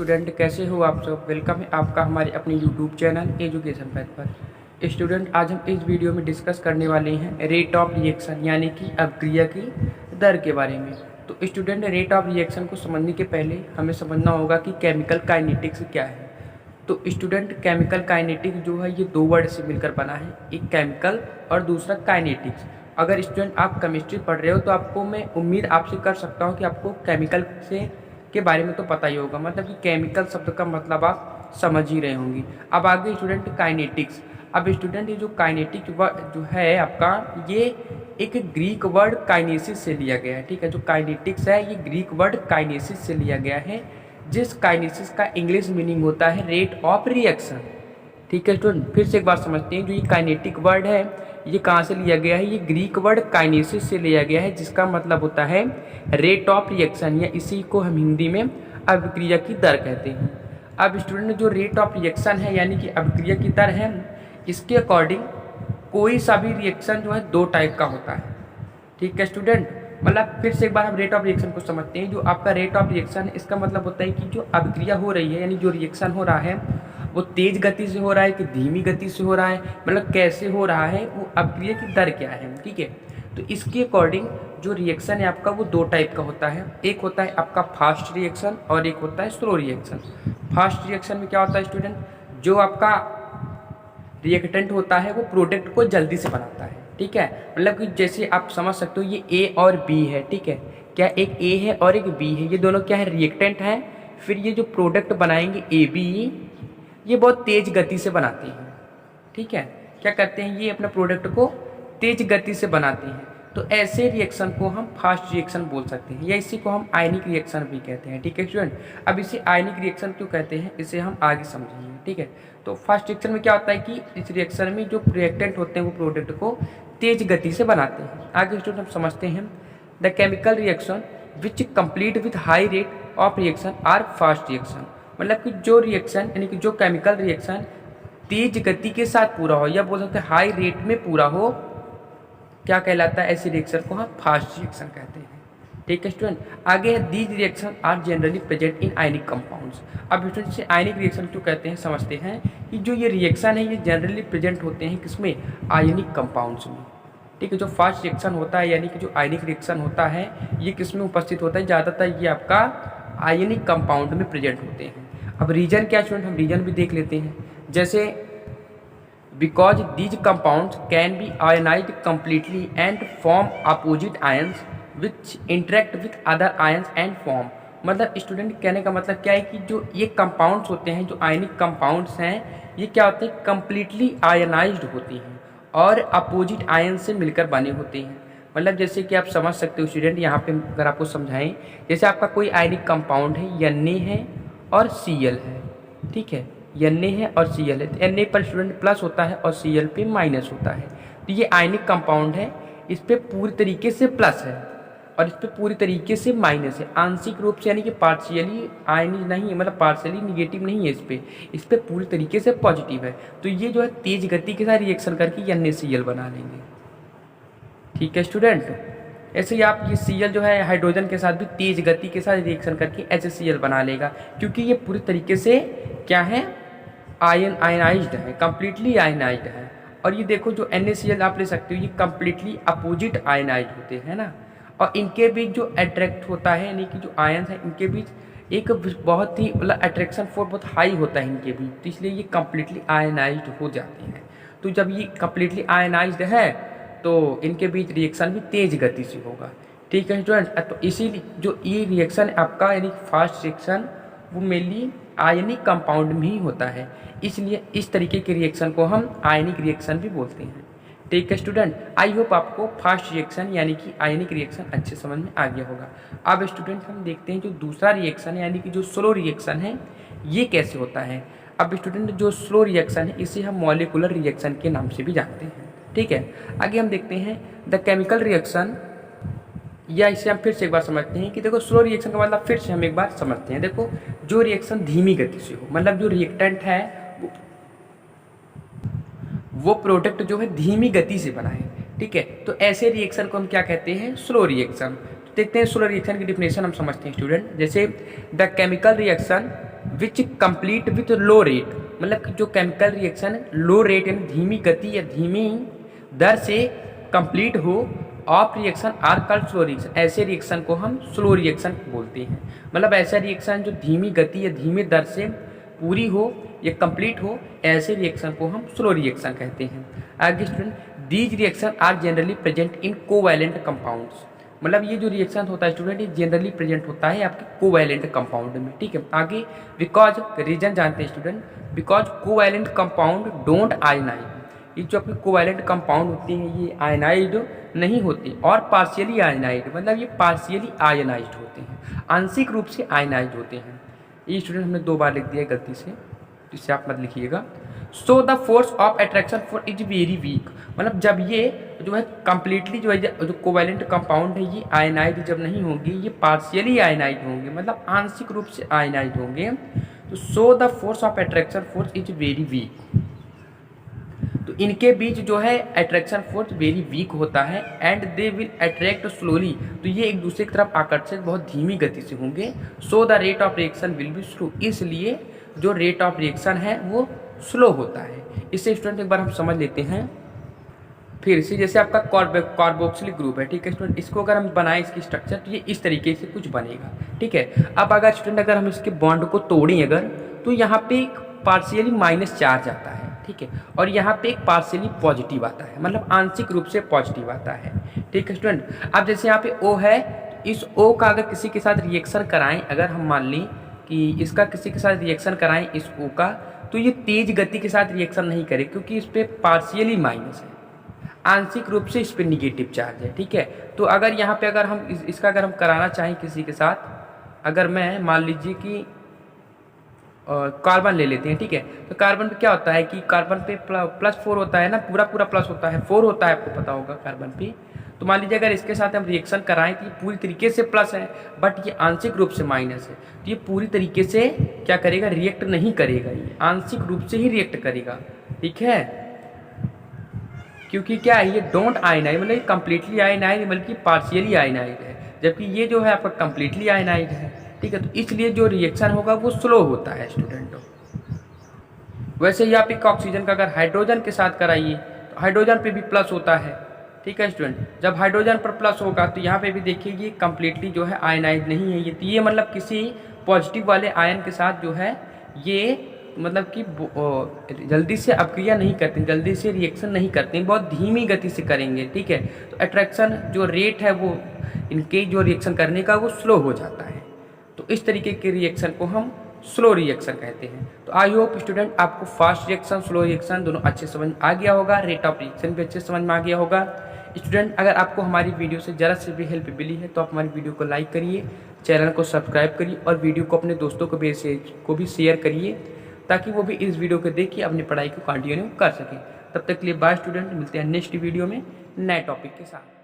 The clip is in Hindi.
स्टूडेंट, कैसे हो आप सब। वेलकम है आपका हमारे अपने यूट्यूब चैनल एजुकेशन पैथ पर। स्टूडेंट, आज हम इस वीडियो में डिस्कस करने वाले हैं रेट ऑफ रिएक्शन यानी कि अभिक्रिया की दर के बारे में। तो स्टूडेंट, रेट ऑफ रिएक्शन को समझने के पहले हमें समझना होगा कि केमिकल काइनेटिक्स क्या है। तो स्टूडेंट, केमिकल काइनेटिक्स जो है ये दो वर्ड से मिलकर बना है, एक केमिकल और दूसरा काइनेटिक्स। अगर स्टूडेंट आप केमिस्ट्री पढ़ रहे हो तो आपको मैं उम्मीद आपसे कर सकता हूँ कि आपको केमिकल से के बारे में तो पता ही होगा, मतलब कि केमिकल शब्द का मतलब आप समझ ही रहे होंगे। अब आगे स्टूडेंट काइनेटिक्स। अब स्टूडेंट ये जो काइनेटिक वर्ड जो है आपका, ये एक ग्रीक वर्ड काइनेसिस से लिया गया है। ठीक है, जो काइनेटिक्स है ये ग्रीक वर्ड काइनेसिस से लिया गया है, जिस काइनेसिस का इंग्लिश मीनिंग होता है रेट ऑफ रिएक्शन। ठीक है स्टूडेंट, फिर से एक बार समझते हैं। जो ये काइनेटिक वर्ड है ये कहाँ से लिया गया है, ये ग्रीक वर्ड काइनेसिस से लिया गया है, जिसका मतलब होता है रेट ऑफ रिएक्शन, या इसी को हम हिंदी में अभिक्रिया की दर कहते हैं। अब स्टूडेंट, जो रेट ऑफ रिएक्शन है यानी कि अभिक्रिया की दर है, इसके अकॉर्डिंग कोई सा भी रिएक्शन जो है दो टाइप का होता है। ठीक है स्टूडेंट, मतलब फिर से एक बार हम रेट ऑफ रिएक्शन को समझते हैं। जो आपका रेट ऑफ रिएक्शन है इसका मतलब होता है कि जो अभिक्रिया हो रही है यानी जो रिएक्शन हो रहा है वो तेज गति से हो रहा है कि धीमी गति से हो रहा है, मतलब कैसे हो रहा है, वो अभिक्रिया की दर क्या है। ठीक है, तो इसके अकॉर्डिंग जो रिएक्शन है आपका वो दो टाइप का होता है। एक होता है आपका फास्ट रिएक्शन और एक होता है स्लो रिएक्शन। फास्ट रिएक्शन में क्या होता है स्टूडेंट, जो आपका रिएक्टेंट होता है वो प्रोडक्ट को जल्दी से बनाता है। ठीक है, मतलब कि जैसे आप समझ सकते हो ये ए और बी है। ठीक है, क्या एक ए है और एक बी है, ये दोनों क्या है, रिएक्टेंट हैं। फिर ये जो प्रोडक्ट बनाएंगे ए बी, ये बहुत तेज गति से बनाते हैं। ठीक है, क्या करते हैं, ये अपने प्रोडक्ट को तेज गति से बनाते हैं। तो ऐसे रिएक्शन को हम फास्ट रिएक्शन बोल सकते हैं, या इसी को हम आयनिक रिएक्शन भी कहते हैं। ठीक है स्टूडेंट, अब इसे आयनिक रिएक्शन क्यों कहते हैं इसे हम आगे समझेंगे। ठीक है, तो फास्ट रिएक्शन में क्या होता है कि इस रिएक्शन में जो रिएक्टेंट होते हैं वो प्रोडक्ट को तेज गति से बनाते हैं। आगे स्टूडेंट हम समझते हैं the chemical reaction which complete with high rate of reaction are fast reaction. मतलब कि जो रिएक्शन यानी कि जो केमिकल रिएक्शन तेज गति के साथ पूरा हो, या बोल सकते हैं हाई रेट में पूरा हो, क्या कहलाता है, ऐसी रिएक्शन को हम फास्ट रिएक्शन कहते हैं। ठीक है स्टूडेंट, आगे है these reaction are generally present in ionic compounds. अब स्टूडेंट से आयनिक रिएक्शन क्यों कहते हैं समझते हैं कि जो ये रिएक्शन है ये जनरली प्रेजेंट होते हैं किसमें, आयनिक कंपाउंड्स में। ठीक है, जो फास्ट रिएक्शन होता है यानी कि जो आयनिक रिएक्शन होता है ये किसमें उपस्थित होता है, ज़्यादातर ये आपका आयनिक कंपाउंड में प्रेजेंट होते हैं। अब रीजन क्या स्टूडेंट, हम रीजन भी देख लेते हैं। जैसे because these compounds can be ionised completely and form opposite ions which interact with other ions and form. मतलब स्टूडेंट कहने का मतलब क्या है कि जो ये कंपाउंड्स होते हैं, जो आयनिक कंपाउंड्स हैं, ये क्या होते हैं, कम्प्लीटली आयनाइज्ड होती हैं और अपोजिट आयन से मिलकर बने होते हैं। मतलब जैसे कि आप समझ सकते हो स्टूडेंट, यहाँ पे अगर आपको समझाएं, जैसे आपका कोई आयनिक कंपाउंड है, Na है और Cl है। ठीक है, Na है और Cl है, तो Na पर स्टूडेंट प्लस होता है और Cl पे माइनस होता है। तो ये आयनिक कंपाउंड है, इस पे पूरी तरीके से प्लस है और इस पे पूरी तरीके से माइनस है, आंशिक रूप से, यानी कि पार्शियली आयनिक नहीं है, मतलब पार्शियली निगेटिव नहीं है, इस पे पूरी तरीके से पॉजिटिव है। तो ये जो है तेज गति के साथ रिएक्शन करके NaCl बना लेंगे। ठीक है स्टूडेंट, ऐसे ही आप ये Cl जो है हाइड्रोजन के साथ भी तेज गति के साथ रिएक्शन करके HCl बना लेगा, क्योंकि ये पूरी तरीके से क्या है, आयनाइज्ड है, कम्प्लीटली आयनाइज्ड है। और ये देखो जो NaCl आप ले सकते हो, ये कम्प्लीटली अपोजिट आयनाइज्ड होते हैं ना, और इनके बीच जो अट्रैक्ट होता है यानी कि जो आयन्स हैं इनके बीच एक बहुत ही मतलब अट्रैक्शन फोर्स बहुत हाई होता है इनके बीच, तो इसलिए ये कम्प्लीटली आयनाइज्ड हो जाते हैं। तो जब ये कम्प्लीटली आयनाइज्ड है तो इनके बीच रिएक्शन भी तेज गति से होगा। ठीक है स्टूडेंट, तो इसीलिए जो ये रिएक्शन आपका यानी फास्ट रिएक्शन वो मेनली आयनिक कंपाउंड में ही होता है, इसलिए इस तरीके के रिएक्शन को हम आयनिक रिएक्शन भी बोलते हैं। ठीक है स्टूडेंट, आई होप आपको फास्ट रिएक्शन यानी कि आयनिक रिएक्शन अच्छे समझ में आ गया होगा। अब स्टूडेंट हम देखते हैं जो दूसरा रिएक्शन है यानी कि जो स्लो रिएक्शन है ये कैसे होता है। अब स्टूडेंट जो स्लो रिएक्शन है इसे हम मॉलिकुलर रिएक्शन के नाम से भी जानते हैं। ठीक है, आगे हम देखते हैं द केमिकल रिएक्शन, या इसे हम फिर से एक बार समझते हैं कि देखो स्लो रिएक्शन का मतलब फिर से हम एक बार समझते हैं। देखो जो रिएक्शन धीमी गति से हो, मतलब जो रिएक्टेंट है वो प्रोडक्ट जो है धीमी गति से बनाए। ठीक है, तो ऐसे रिएक्शन को हम क्या कहते हैं, स्लो रिएक्शन। तो देखते हैं स्लो रिएक्शन की डिफिनेशन हम समझते हैं स्टूडेंट। जैसे the chemical reaction which complete with low rate, मतलब कि जो केमिकल रिएक्शन लो रेट यानी धीमी गति या धीमी दर से कंप्लीट हो of reaction are called slow reaction, ऐसे रिएक्शन को हम स्लो रिएक्शन बोलते हैं। मतलब ऐसा रिएक्शन जो धीमी गति या धीमी दर से पूरी हो या कंप्लीट हो, ऐसे रिएक्शन को हम स्लो रिएक्शन कहते हैं। आगे student, these reaction are generally present in covalent compounds, मतलब ये जो रिएक्शन होता है स्टूडेंट ये जनरली प्रेजेंट होता है आपके कोवैलेंट कंपाउंड में, ठीक है। आगे बिकॉज रीजन जानते हैं student, because covalent compound don't ionise, ये जो अपनी कोवैलेंट कंपाउंड होती हैं ये आयनाइड नहीं होती, और पार्शियली आयनाइड मतलब ये पार्शियली आयनाइज्ड होते हैं, आंशिक रूप से आयनाइज्ड होते हैं। ये स्टूडेंट हमने 2 बार लिख दिया है गलती से, इससे आप मत लिखिएगा। So the force of attraction for is very weak, मतलब जब ये जो है कंप्लीटली जो है जो कोवैलेंट कंपाउंड है ये आयनाइड जब नहीं होंगे, ये पार्शियली आयनाइड होंगे, मतलब आंशिक रूप से आयनाइड होंगे, तो so the force of attraction force is very weak, तो इनके बीच जो है अट्रैक्शन फोर्स वेरी वीक होता है। And they will attract slowly, तो ये एक दूसरे की तरफ आकर्षित बहुत धीमी गति से होंगे। So the rate of reaction will be slow, इसलिए जो रेट ऑफ रिएक्शन है वो स्लो होता है। इससे स्टूडेंट एक बार हम समझ लेते हैं फिर से, जैसे आपका कार्बोक्सिलिक ग्रुप है, ठीक है स्टूडेंट, इसको अगर हम बनाएं इसकी स्ट्रक्चर तो ये इस तरीके से कुछ बनेगा, ठीक है। अब अगर स्टूडेंट अगर हम इसके बॉन्ड को तोड़ें अगर, तो यहाँ पे एक पार्शियली माइनस चार्ज आता है, ठीक है, और यहाँ पे एक पार्शियली पॉजिटिव आता है, मतलब आंशिक रूप से पॉजिटिव आता है, ठीक है स्टूडेंट। अब जैसे यहाँ पे O है, इस O का अगर किसी के साथ रिएक्शन कराएं, अगर हम मान लें कि इसका किसी के साथ रिएक्शन कराएं इस O का, तो ये तेज गति के साथ रिएक्शन नहीं करे क्योंकि इस पर पार्शियली माइनस है, आंशिक रूप से इस पर निगेटिव चार्ज है, ठीक है। तो अगर यहाँ पे अगर हम इसका अगर हम कराना चाहें किसी के साथ, अगर मैं मान लीजिए कि कार्बन ले लेते हैं, ठीक है, तो कार्बन पे क्या होता है कि कार्बन पे +4 होता है ना, पूरा प्लस होता है, 4 होता है, आपको पता होगा कार्बन पे। तो मान लीजिए अगर इसके साथ हम रिएक्शन कराएं तो ये पूरी तरीके से प्लस है, बट ये आंशिक रूप से माइनस है, तो ये पूरी तरीके से क्या करेगा, रिएक्ट नहीं करेगा, ये आंशिक रूप से ही रिएक्ट करेगा, ठीक है। क्योंकि क्या है, ये डोंट आयनाइड, मतलब कंप्लीटली आयनाइड बल्कि पार्शियली आयनाइड है, जबकि ये जो है आपका कंप्लीटली आयनाइड है, ठीक है। तो इसलिए जो रिएक्शन होगा वो स्लो होता है स्टूडेंटों। वैसे ही आप एक ऑक्सीजन का अगर हाइड्रोजन के साथ कराइए तो हाइड्रोजन पे भी प्लस होता है, ठीक है स्टूडेंट। जब हाइड्रोजन पर प्लस होगा तो यहाँ पे भी देखिए ये कंप्लीटली जो है आयनाइड नहीं है, ये मतलब किसी पॉजिटिव वाले आयन के साथ जो है ये मतलब कि जल्दी से अपक्रिया नहीं करते, जल्दी से रिएक्शन नहीं करते, बहुत धीमी गति से करेंगे, ठीक है। तो अट्रैक्शन जो रेट है वो इनके जो रिएक्शन करने का वो स्लो हो जाता है, तो इस तरीके के रिएक्शन को हम स्लो रिएक्शन कहते हैं। तो आई होप स्टूडेंट आपको फास्ट रिएक्शन स्लो रिएक्शन दोनों अच्छे समझ आ गया होगा, रेट ऑफ रिएक्शन भी अच्छे समझ में आ गया होगा। स्टूडेंट अगर आपको हमारी वीडियो से ज़रा से भी हेल्प मिली है तो आप हमारी वीडियो को लाइक करिए, चैनल को सब्सक्राइब करिए और वीडियो को अपने दोस्तों को भी शेयर करिए ताकि वो भी इस वीडियो को देख के अपनी पढ़ाई को कंटिन्यू कर सकें। तब तक के लिए बाय स्टूडेंट, मिलते हैं नेक्स्ट वीडियो में नए टॉपिक के साथ।